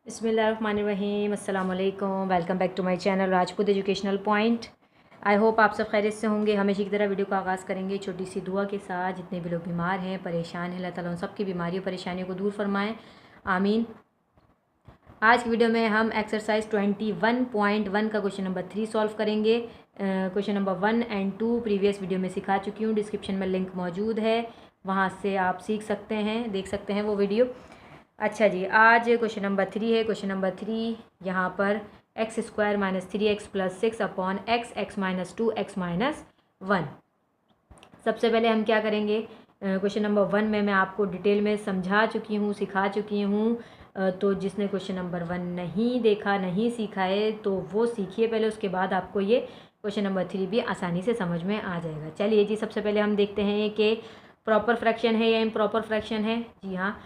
बिस्मिल्लाहिर्रहमानिर्रहीम, अस्सलाम वालेकुम। Welcome back to my channel Rajput educational point. I hope आप सब खैरियत से होंगे। हमेशा की तरह वीडियो का आगाज़ करेंगे छोटी सी दुआ के साथ। जितने भी लोग बीमार हैं, परेशान हैं, अल्लाह ताला उन सबकी बीमारी और परेशानियों को दूर फरमाएँ, आमीन। आज की वीडियो में हम एक्सरसाइज 21.1 का क्वेश्चन नंबर 3 सॉल्व करेंगे। Question number 1 and 2 previous video में सिखा चुकी हूँ। डिस्क्रिप्शन में लिंक मौजूद है, वहाँ से आप सीख सकते हैं, देख सकते हैं वो वीडियो। अच्छा जी, आज क्वेश्चन नंबर 3 है। क्वेश्चन नंबर 3 यहाँ पर x² - 3x + 6 upon x - 2x - 1। सबसे पहले हम क्या करेंगे, क्वेश्चन नंबर 1 में मैं आपको डिटेल में समझा चुकी हूँ, सिखा चुकी हूँ। तो जिसने क्वेश्चन नंबर 1 नहीं देखा, नहीं सीखा है, तो वो सीखिए पहले, उसके बाद आपको ये क्वेश्चन नंबर 3 भी आसानी से समझ में आ जाएगा। चलिए जी, सबसे पहले हम देखते हैं कि प्रॉपर फ्रैक्शन है या इम्प्रॉपर फ्रैक्शन है। जी हाँ,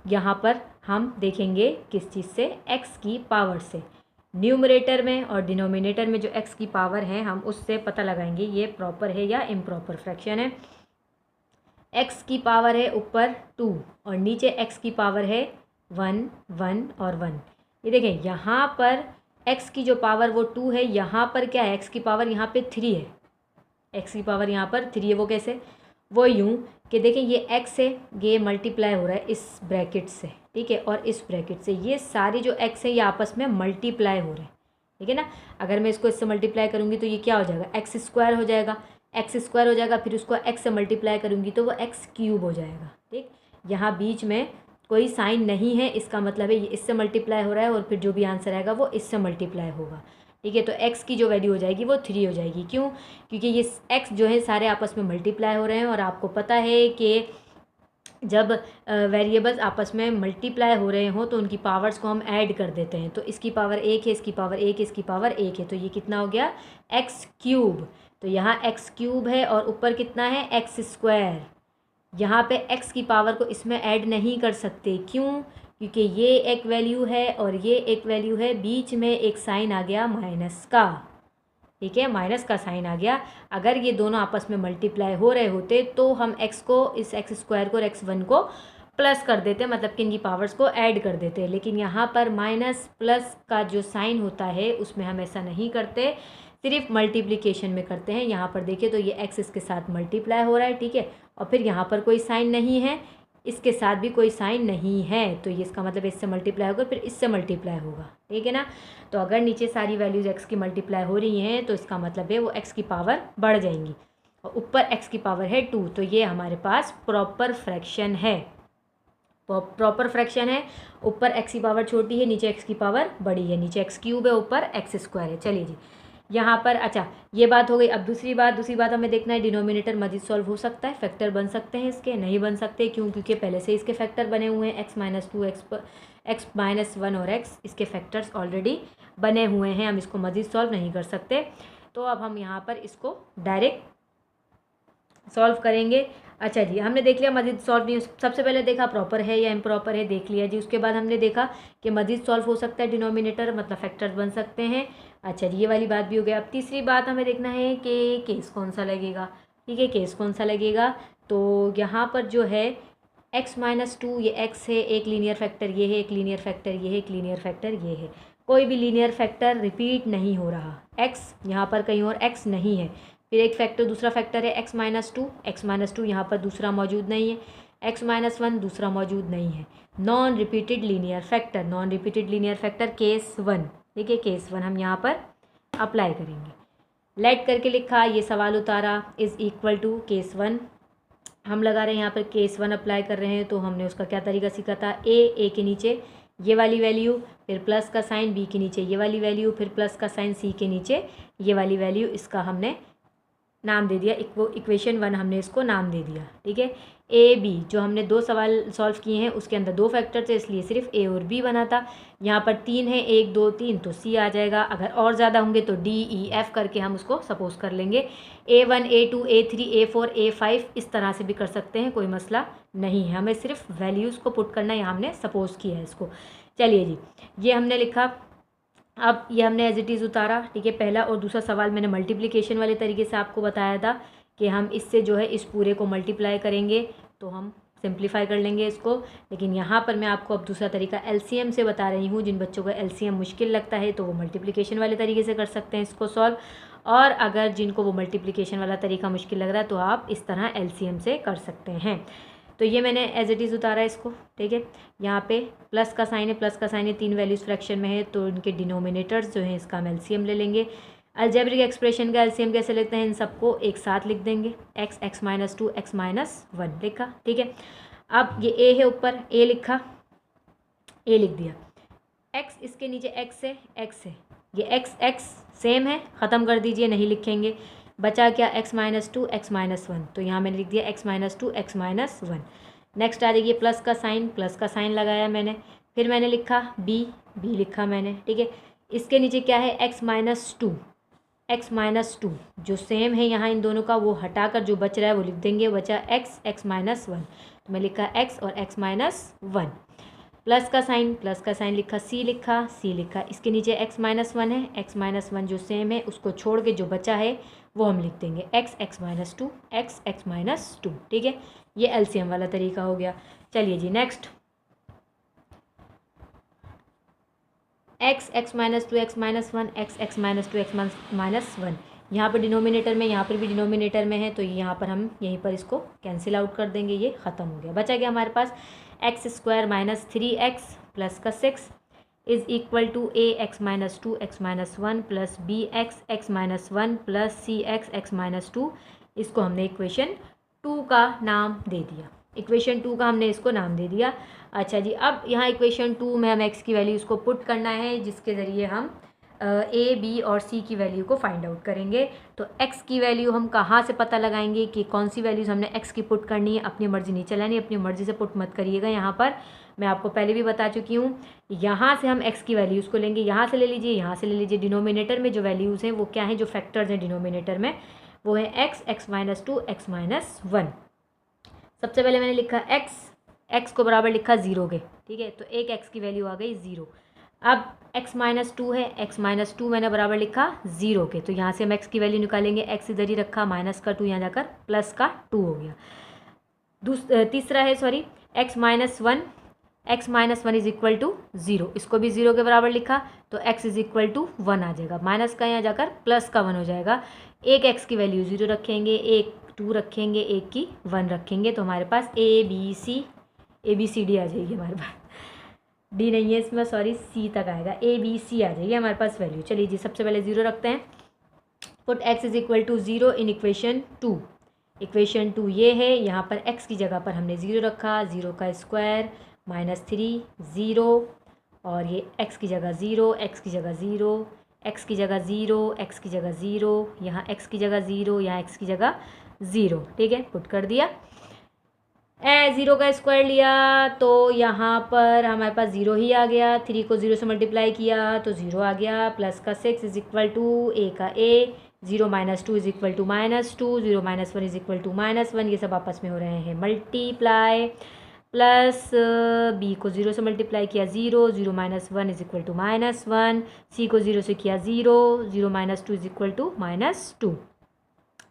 यहाँ पर हम देखेंगे किस चीज़ से, x की पावर से। न्यूमरेटर में और डिनोमिनेटर में जो x की पावर है, हम उससे पता लगाएंगे ये प्रॉपर है या इम्प्रॉपर फ्रैक्शन है। x की पावर है ऊपर 2 और नीचे x की पावर है 1, 1 और 1। ये देखें, यहाँ पर x की जो पावर वो 2 है, यहाँ पर क्या है, x की पावर यहाँ पे 3 है। x की पावर यहाँ पर 3 है। वो कैसे? वो यूँ कि देखें, ये x है, ये मल्टीप्लाई हो रहा है इस ब्रैकेट से, ठीक है, और इस ब्रैकेट से। ये सारी जो x है ये आपस में मल्टीप्लाई हो रहे हैं, ठीक है ना। अगर मैं इसको इससे मल्टीप्लाई करूँगी तो ये क्या हो जाएगा, x² हो जाएगा। x² हो जाएगा, फिर उसको x से मल्टीप्लाई करूँगी तो वो x³ हो जाएगा, ठीक। यहाँ बीच में कोई साइन नहीं है, इसका मतलब है ये इससे मल्टीप्लाई हो रहा है और फिर जो भी आंसर आएगा वो इससे मल्टीप्लाई होगा, ठीक है। तो x की जो वैल्यू हो जाएगी वो 3 हो जाएगी। क्यों? क्योंकि ये x जो है सारे आपस में मल्टीप्लाई हो रहे हैं, और आपको पता है कि जब वेरिएबल्स आपस में मल्टीप्लाई हो रहे हों तो उनकी पावर्स को हम ऐड कर देते हैं। तो इसकी पावर 1 है, इसकी पावर 1 है, इसकी पावर 1 है, तो ये कितना हो गया, x³। तो यहाँ x³ है और ऊपर कितना है, x²। यहाँ पे x की पावर को इसमें ऐड नहीं कर सकते। क्यों? क्योंकि ये एक वैल्यू है और ये एक वैल्यू है, बीच में एक साइन आ गया माइनस का, ठीक है, माइनस का साइन आ गया। अगर ये दोनों आपस में मल्टीप्लाई हो रहे होते तो हम x को, इस x² को और x1 को प्लस कर देते, मतलब कि इनकी पावर्स को ऐड कर देते। लेकिन यहाँ पर माइनस प्लस का जो साइन होता है उसमें हम ऐसा नहीं करते, सिर्फ मल्टीप्लिकेशन में करते हैं। यहाँ पर देखिए तो ये x इसके साथ मल्टीप्लाई हो रहा है, ठीक है, और फिर यहाँ पर कोई साइन नहीं है, इसके साथ भी कोई साइन नहीं है, तो ये इसका मतलब इससे मल्टीप्लाई होगा, फिर इससे मल्टीप्लाई होगा, ठीक है ना। तो अगर नीचे सारी वैल्यूज़ x की मल्टीप्लाई हो रही हैं तो इसका मतलब है वो x की पावर बढ़ जाएंगी, और ऊपर x की पावर है 2, तो ये हमारे पास प्रॉपर फ्रैक्शन है। प्रॉपर फ्रैक्शन है, ऊपर x की पावर छोटी है, नीचे x की पावर बड़ी है, नीचे x³ है, ऊपर x² है। चलिए जी, यहाँ पर अच्छा ये बात हो गई। अब दूसरी बात हमें देखना है, डिनोमिनेटर मजीद सॉल्व हो सकता है, फैक्टर बन सकते हैं इसके, नहीं बन सकते। क्यों? क्योंकि पहले से इसके फैक्टर बने हुए हैं, x - 2 x -1 और x, इसके फैक्टर्स ऑलरेडी बने हुए हैं, हम इसको मजीद सॉल्व नहीं कर सकते। तो अब हम यहाँ पर इसको डायरेक्ट सॉल्व करेंगे। अच्छा जी, हमने देख लिया मजीद सॉल्व नहीं, सबसे पहले देखा प्रॉपर है या इम्प्रॉपर है, देख लिया जी। उसके बाद हमने देखा कि मजीद सॉल्व हो सकता है डिनोमिनेटर, मतलब फैक्टर्स बन सकते हैं। अच्छा जी, ये वाली बात भी हो गई। अब तीसरी बात हमें देखना है कि केस कौन सा लगेगा, ठीक है, केस कौन सा लगेगा। तो यहाँ पर जो है x - 2, ये x है, एक लीनियर फैक्टर ये है, एक लीनियर फैक्टर ये है, एक लीनियर फैक्टर ये है। कोई भी लीनियर फैक्टर रिपीट नहीं हो रहा, x यहाँ पर कहीं और x नहीं है। फिर एक फैक्टर, दूसरा फैक्टर है x - 2 यहाँ पर दूसरा मौजूद नहीं है, x - 1 दूसरा मौजूद नहीं है। Non repeated linear factor, non repeated linear factor case 1, देखिए केस 1 हम यहाँ पर अप्लाई करेंगे। लेट करके लिखा, ये सवाल उतारा, इज़ इक्वल टू केस 1 हम लगा रहे हैं, यहाँ पर केस 1 अप्लाई कर रहे हैं। तो हमने उसका क्या तरीका सीखा था, ए के नीचे ये वाली वैल्यू, फिर प्लस का साइन, बी के नीचे ये वाली वैल्यू, फिर प्लस का साइन, सी के नीचे ये वाली वैल्यू। इसका हमने नाम दे दिया, इक्वेशन 1 हमने इसको नाम दे दिया, ठीक है। ए बी, जो हमने 2 सवाल सॉल्व किए हैं उसके अंदर 2 फैक्टर थे, इसलिए सिर्फ ए और बी बना था। यहाँ पर 3 है, 1 2 3, तो सी आ जाएगा। अगर और ज़्यादा होंगे तो डी ई एफ करके हम उसको सपोज कर लेंगे। A1 A2 A3 A4 A5 इस तरह से भी कर सकते हैं, कोई मसला नहीं है, हमें सिर्फ वैल्यूज़ को पुट करना है, यहाँ हमने सपोज किया है इसको। चलिए जी, ये हमने लिखा। अब ये हमने एज इट इज़ उतारा, ठीक है। पहला और दूसरा सवाल मैंने मल्टीप्लिकेशन वाले तरीके से आपको बताया था कि हम इससे जो है इस पूरे को मल्टीप्लाई करेंगे तो हम सिंप्लीफाई कर लेंगे इसको। लेकिन यहाँ पर मैं आपको अब दूसरा तरीका एलसीएम से बता रही हूँ। जिन बच्चों को एलसीएम मुश्किल लगता है तो वो मल्टीप्लिकेशन वाले तरीके से कर सकते हैं इसको सॉल्व, और अगर जिनको वो मल्टीप्लिकेशन वाला तरीका मुश्किल लग रहा है तो आप इस तरह एलसीएम से कर सकते हैं। तो ये मैंने एज इट इज़ उतारा इसको, ठीक है। यहाँ पे प्लस का साइन है, प्लस का साइन है, 3 वैल्यूज़ फ्रैक्शन में है तो इनके डिनोमिनेटर्स जो हैं इसका हम एलसीएम ले लेंगे। अलजेब्रिक एक्सप्रेशन का एलसीएम कैसे लेते हैं, इन सबको एक साथ लिख देंगे, x x minus 2 x minus 1 लिखा, ठीक है। अब ये a है, ऊपर a लिखा, a लिख दिया, x इसके नीचे x है, x है, ये x सेम है, ख़त्म कर दीजिए, नहीं लिखेंगे। बचा क्या, x माइनस 2 x माइनस 1, तो यहाँ मैंने लिख दिया x minus 2 x minus 1। Next आ जाइए प्लस का साइन लगाया मैंने, फिर मैंने लिखा b लिखा मैंने, ठीक है। इसके नीचे क्या है, x माइनस 2 जो सेम है यहाँ इन दोनों का, वो हटाकर जो बच रहा है वो लिख देंगे, बचा x माइनस 1, तो मैं लिखा x और x माइनस 1। प्लस का साइन लिखा, c लिखा, इसके नीचे x माइनस 1 है, x माइनस 1 जो सेम है उसको छोड़ के जो बचा है वो हम लिख देंगे x माइनस 2 x माइनस 2, ठीक है। ये एलसीएम वाला तरीका हो गया। चलिए जी next, x minus 2 x minus 1 x minus 2 x minus 1, यहाँ पर डिनोमिनेटर में, यहाँ पर भी डिनोमिनेटर में है, तो यहाँ पर हम यहीं पर इसको कैंसिल आउट कर देंगे, ये ख़त्म हो गया। बचा गया हमारे पास x square minus 3x plus का 6 is equal to a x minus 2 x minus 1 plus b x minus 1 plus c x minus 2। इसको हमने इक्वेशन 2 का नाम दे दिया, इक्वेशन 2 का हमने इसको नाम दे दिया। अच्छा जी, अब यहाँ इक्वेशन 2 में हम x की वैल्यू इसको पुट करना है, जिसके ज़रिए हम a b और c की वैल्यू को फाइंड आउट करेंगे। तो x की वैल्यू हम कहाँ से पता लगाएंगे कि कौन सी वैल्यूज़ हमने x की पुट करनी है, अपनी मर्ज़ी नहीं चलानी, अपनी मर्ज़ी से पुट मत करिएगा। यहाँ पर मैं आपको पहले भी बता चुकी हूँ, यहाँ से हम x की वैल्यूज़ को लेंगे, यहाँ से ले लीजिए, यहाँ से ले लीजिए। डिनोमिनेटर में जो वैल्यूज़ हैं वो क्या हैं, जो फैक्टर्स हैं डिनोमिनेटर में, वो है x माइनस 2 x माइनस 1। सबसे पहले मैंने लिखा x को बराबर लिखा 0 के, ठीक है, तो एक x की वैल्यू आ गई 0। अब x माइनस 2 है, x माइनस 2 मैंने बराबर लिखा 0 के, तो यहाँ से हम x की वैल्यू निकालेंगे, x इधर ही रखा, माइनस का 2 यहाँ जाकर प्लस का 2 हो गया। तीसरा है x minus 1 is equal to 0, इसको भी 0 के बराबर लिखा, तो x इज इक्वल टू 1 आ जाएगा, माइनस का यहाँ जाकर प्लस का 1 हो जाएगा। एक x की वैल्यू 0 रखेंगे, एक 2 रखेंगे, एक की 1 रखेंगे, तो हमारे पास a b c d आ जाएगी हमारे पास, डी नहीं है इसमें, सी तक आएगा, a b c आ जाएगी हमारे पास वैल्यू। चलिए जी, सबसे पहले 0 रखते हैं, put x is equal to 0 in equation 2। Equation 2 ये है, यहाँ पर x की जगह पर हमने 0 रखा, 0 का स्क्वायर माइनस 3 0, और ये x की जगह 0, x की जगह 0, x की जगह 0, x की जगह 0, यहाँ x की जगह 0, यहाँ x की जगह 0, ठीक है, पुट कर दिया। 0 का स्क्वायर लिया तो यहाँ पर हमारे पास 0 ही आ गया, 3 को 0 से मल्टीप्लाई किया तो 0 आ गया, प्लस का 6 इज इक्वल टू a का a, 0 minus 2 is equal to minus 2, 0 minus 1 is equal to minus 1, ये सब आपस में हो रहे हैं मल्टीप्लाई, प्लस b को 0 से मल्टीप्लाई किया 0, 0 minus 1 is equal to minus 1, c को 0 से किया 0, 0 minus 2 is equal to minus 2,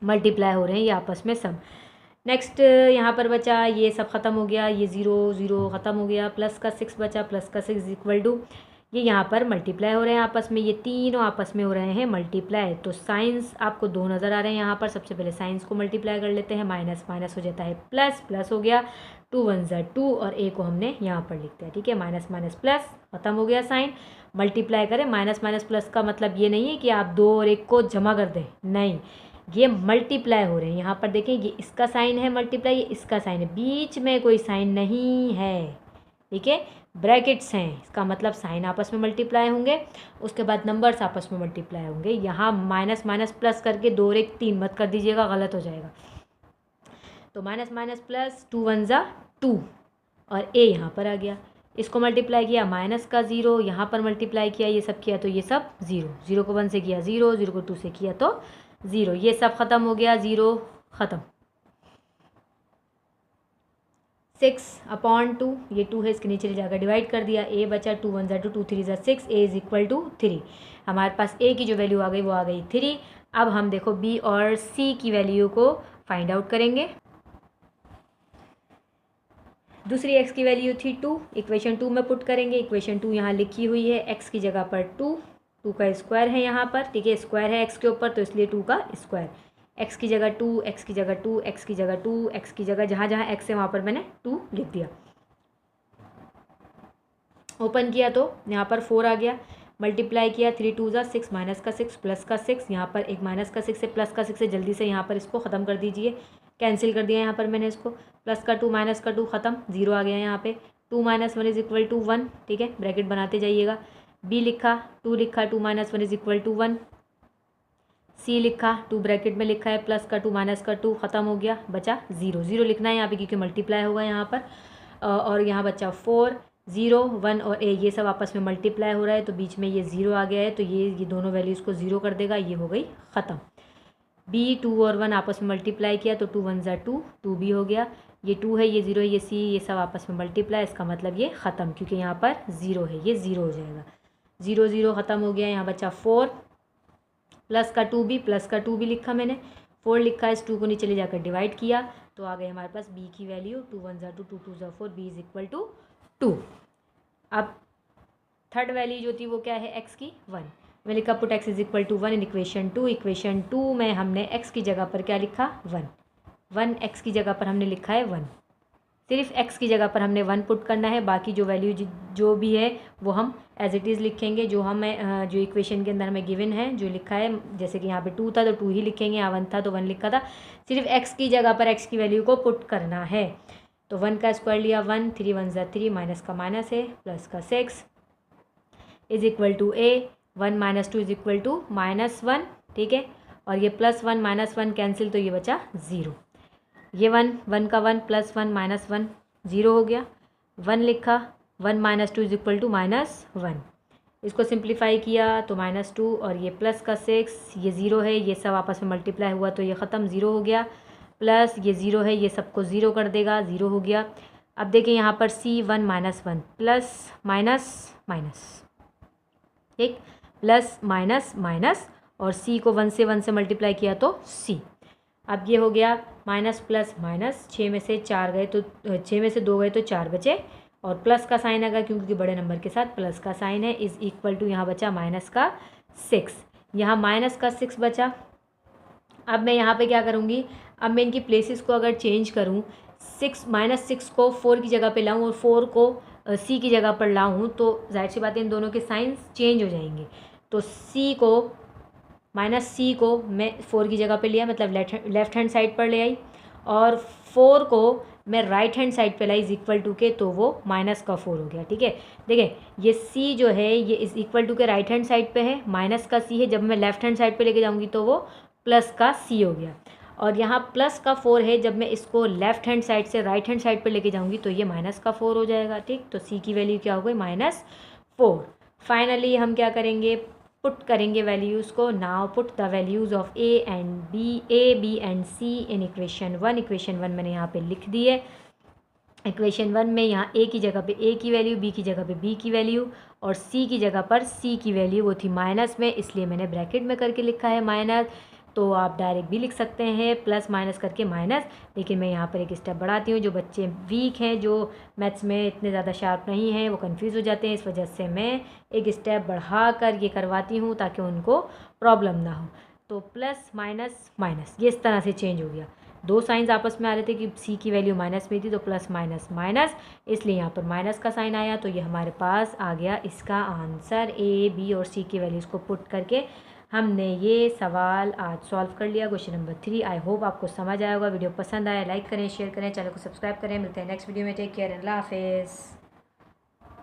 multiply हो रहे हैं ये आपस में सब। नेक्स्ट यहाँ पर बचा, ये सब ख़त्म हो गया, ये 0 0 ख़त्म हो गया, प्लस का 6 बचा, प्लस का 6 इज इक्वल टू, ये यहाँ पर मल्टीप्लाई हो रहे हैं आपस में, ये तीनों आपस में हो रहे हैं मल्टीप्लाई। तो साइंस आपको 2 नज़र आ रहे हैं यहाँ पर, सबसे पहले साइंस को मल्टीप्लाई कर लेते हैं, माइनस माइनस हो जाता है प्लस, प्लस हो गया, 2 1 ज़ा 2, और a को हमने यहाँ पर लिख दिया, ठीक है, माइनस माइनस प्लस, ख़त्म हो गया साइन। मल्टीप्लाई करें, माइनस माइनस प्लस का मतलब ये नहीं है कि आप 2 और 1 को जमा कर दें, नहीं, ये मल्टीप्लाई हो रहे हैं। यहाँ पर देखें, ये इसका साइन है मल्टीप्लाई, ये इसका साइन है, बीच में कोई साइन नहीं है, ठीक है, ब्रैकेट्स हैं, इसका मतलब साइन आपस में मल्टीप्लाई होंगे, उसके बाद नंबर्स आपस में मल्टीप्लाई होंगे। यहाँ माइनस माइनस प्लस करके 2 और 1 3 मत कर दीजिएगा, गलत हो जाएगा। तो माइनस माइनस प्लस, 2 1 ज़ा 2, और a यहाँ पर आ गया, इसको मल्टीप्लाई किया, माइनस का 0, यहाँ पर मल्टीप्लाई किया, ये सब किया तो ये सब 0, 0 को 1 से किया 0, 0 को 2 से किया तो 0, ये सब ख़त्म हो गया, 0 ख़त्म। 6/2, ये 2 है, इसके नीचे ले जाकर डिवाइड कर दिया, a बचा, 2 1 ज़ा 2, 2 3 ज़ा 6, a इज़ इक्वल टू 3। हमारे पास a की जो वैल्यू आ गई वो आ गई 3। अब हम देखो b और c की वैल्यू को फाइंड आउट करेंगे। दूसरी x की वैल्यू थी 2, इक्वेशन 2 में पुट करेंगे। इक्वेशन 2 यहाँ लिखी हुई है, x की जगह पर 2 का स्क्वायर है यहाँ पर, ठीक है, स्क्वायर है x के ऊपर तो इसलिए 2 का स्क्वायर। x की जगह 2, x की जगह 2, x की जगह 2, x की जगह जहाँ जहाँ x है वहाँ पर मैंने 2 लिख दिया। ओपन किया तो यहाँ पर 4 आ गया, मल्टीप्लाई किया, 3 2 ज़ा 6, माइनस का 6 प्लस का 6, यहाँ पर एक माइनस का 6 है प्लस का 6 है, जल्दी से यहाँ पर इसको ख़त्म कर दीजिए, कैंसिल कर दिया यहाँ पर मैंने इसको, प्लस का 2 माइनस का 2 ख़त्म, 0 आ गया यहाँ पे। 2 - 1 इज इक्वल टू 1, ठीक है, ब्रैकेट बनाते जाइएगा। बी लिखा, 2 लिखा, 2 - 1 इज इक्वल टू 1। सी लिखा, 2 ब्रैकेट में लिखा है, प्लस का 2 माइनस का 2 ख़त्म हो गया, बचा 0। 0 लिखना है यहाँ पे क्योंकि मल्टीप्लाई होगा यहाँ पर, और यहाँ बचा 4, 0, 1 और ए, ये सब आपस में मल्टीप्लाई हो रहा है तो बीच में ये 0 आ गया है, तो ये दोनों वैल्यूज़ को 0 कर देगा, ये हो गई ख़त्म। बी 2 और 1 आपस में मल्टीप्लाई किया तो 2 1 ज़ा 2, 2 भी हो गया, ये 2 है, ये 0 है, ये सी, ये सब आपस में मल्टीप्लाई, इसका मतलब ये ख़त्म, क्योंकि यहाँ पर 0 है, ये 0 हो जाएगा। 0 0 ख़त्म हो गया, यहाँ बचा 4, प्लस का 2 भी, प्लस का 2 भी लिखा मैंने, 4 लिखा, इस 2 को नीचे ले जाकर डिवाइड किया तो आ गए हमारे पास बी की वैल्यू 2 1 ज़ा 2, 2 2 ज़ा 4, बी इज़ इक्वल टू 2। अब थर्ड वैल्यू जो थी वो क्या है, x की 1, मैं लिखा put x is equal to 1 in equation 2। Equation 2 में हमने x की जगह पर क्या लिखा, 1 x की जगह पर हमने लिखा है 1, सिर्फ x की जगह पर हमने 1 पुट करना है, बाकी जो वैल्यू जो भी है वो हम एज इट इज़ लिखेंगे, जो हमें जो इक्वेशन के अंदर हमें गिवन है, जो लिखा है, जैसे कि यहाँ पे 2 था तो 2 ही लिखेंगे, यहाँ 1 था तो 1 लिखा था, सिर्फ x की जगह पर x की वैल्यू को पुट करना है। तो 1 का स्क्वायर लिया 1, 3 1 ज़ा 3, माइनस का माइनस है, प्लस का 6 is equal to a, 1 - 2 is equal to -1, ठीक है, और ये +1 -1 कैंसिल तो ये बचा 0। ये 1 का 1 +1 -1 0 हो गया, 1 लिखा, 1 - 2 इज इक्वल टू -1, इसको सिंप्लीफाई किया तो -2 और ये प्लस का 6, ये 0 है, ये सब आपस में मल्टीप्लाई हुआ तो ये ख़त्म, 0 हो गया, प्लस ये 0 है, ये सबको 0 कर देगा, 0 हो गया। अब देखिए यहाँ पर C 1 - 1 प्लस माइनस माइनस, ठीक, प्लस माइनस माइनस, और C को 1 से मल्टीप्लाई किया तो C। अब ये हो गया माइनस प्लस माइनस, 6 में से 4 गए तो 6 में से 2 गए तो 4 बचे, और प्लस का साइन आएगा क्योंकि बड़े नंबर के साथ प्लस का साइन है, इज़ इक्वल टू यहाँ बचा माइनस का 6, यहाँ माइनस का 6 बचा। अब मैं यहाँ पे क्या करूँगी, अब मैं इनकी प्लेसेस को अगर चेंज करूँ, -6 को 4 की जगह पे लाऊँ और 4 को C की जगह पर लाऊँ तो जाहिर सी बात है इन दोनों के साइंस चेंज हो जाएंगे। तो C को मैं 4 की जगह पे लिया, मतलब लेफ्ट हैंड साइड पर ले आई, और 4 को मैं राइट हैंड साइड पे लाई इज़ इक्वल टू के, तो वो माइनस का 4 हो गया, ठीक है। देखिए ये C जो है ये इज़ इक्वल टू के राइट हैंड साइड पे है, माइनस का C है, जब मैं लेफ्ट हैंड साइड पे लेके जाऊँगी तो वो प्लस का C हो गया, और यहाँ प्लस का 4 है, जब मैं इसको लेफ्ट हैंड साइड से राइट हैंड साइड पे लेके जाऊँगी तो ये माइनस का 4 हो जाएगा, ठीक। तो C की वैल्यू क्या हो गई, -4। फाइनली हम क्या करेंगे, पुट करेंगे वैल्यूज़ को। Now put the values of A, B and C in equation 1। Equation 1 मैंने यहाँ पे लिख दी है। इक्वेशन 1 में यहाँ A की जगह पे A की वैल्यू, B की जगह पे B की वैल्यू, और C की जगह पर C की वैल्यू वो थी माइनस में, इसलिए मैंने ब्रैकेट में करके लिखा है माइनस। तो आप डायरेक्ट भी लिख सकते हैं प्लस माइनस करके माइनस, लेकिन मैं यहाँ पर एक स्टेप बढ़ाती हूँ। जो बच्चे वीक हैं, जो मैथ्स में इतने ज़्यादा शार्प नहीं हैं, वो कंफ्यूज हो जाते हैं, इस वजह से मैं एक स्टेप बढ़ा कर ये करवाती हूँ ताकि उनको प्रॉब्लम ना हो। तो प्लस माइनस माइनस ये इस तरह से चेंज हो गया। 2 साइंस आपस में आ रहे थे कि C की वैल्यू माइनस में थी तो प्लस माइनस माइनस, इसलिए यहाँ पर माइनस का साइन आया, तो ये हमारे पास आ गया इसका आंसर। A, B और C की वैल्यूज़ को पुट करके हमने ये सवाल आज सॉल्व कर लिया, क्वेश्चन नंबर 3। आई होप आपको समझ आया होगा। वीडियो पसंद आया लाइक करें, शेयर करें, चैनल को सब्सक्राइब करें। मिलते हैं नेक्स्ट वीडियो में। टेक केयर, अल्लाह हाफिज़।